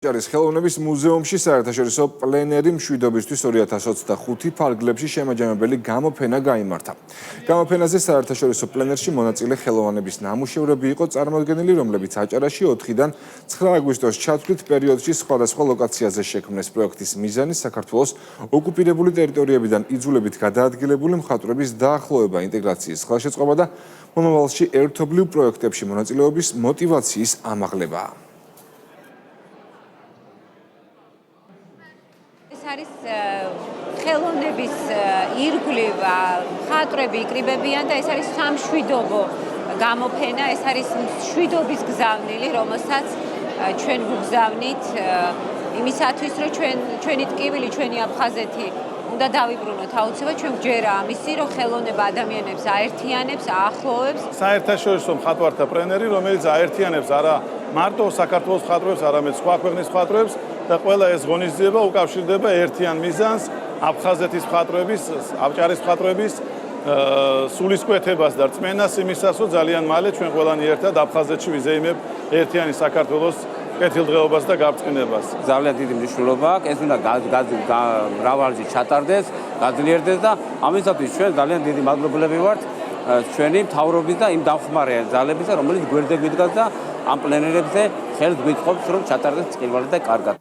ჯარის ხელოვნების მუზეუმში საერთაშორისო პლენერი მშვიდობისთვის 2025 ფარგლებში შემაჯამებელი გამოფენა გაიმართა. გამოფენაზე საერთაშორისო პლენერში მონაწილე ხელოვნების ნამუშევრები იყო წარმოდგენილი, რომლებიც აჭარაში 4-დან 9 აგვისტოს ჩათვლით პერიოდში სხვადასხვა ლოკაციაზე შექმნეს. პროექტის მიზანი საქართველოს ოკუპირებული ტერიტორიებიდან იძულებით გადაადგილებული მხატვრების დაახლოება, ინტეგრაციის ხელშეწყობა და მომავალში ერთობლივ პროექტებში მონაწილეობის მოტივაციის ამაღლებაა. არის ხელოვნების ირგვლივ მხატვრები იკრიბებიან და ეს არის სამშვიდობო გამოფენა, ეს არის მშვიდობის გზავნილი, რომელსაც ჩვენ გვგზავნით იმისათვის, რომ ჩვენი ტკივილი, ჩვენი აფხაზეთი უნდა დავიბრუნოთ აუცილებლად, ჩვენ გვჯერა ამისი, რომ ხელოვნება ადამიანებს აერთიანებს, აახლოვებს. საერთაშორისო მხატვართა პლენერი, რომელიც აერთიანებს არა მარტო საქართველოს მხატვრებს, არამედ სხვა ქვეყნის მხატვრებს და ყველა ეს ღონისძიება უკავშირდება ერთიან მიზანს აფხაზეთის მხატვრების, აჭარის მხატვრების სულისკვეთებას და რწმენას იმისას, რომ ძალიან მალე ჩვენ ყველანი ერთად აფხაზეთში ვიზეიმებ ერთიანი საქართველოს კეთილდღეობას და გაბრწყინებას. ძალიან დიდი მნიშვნელობა აქვს, ეს უნდა მრავალჯერ ჩატარდეს, გაძლიერდეს და ამისათვის ჩვენ ძალიან დიდი მადლობლები ვართ ჩვენი მთავრობის და იმ დამხმარე ძალებისა, რომელიც გვერდზე გვიდგას და ამ პლენერებზე ხელს გვიწყობს, რომ ჩატარდეს წილვალი და კარგად.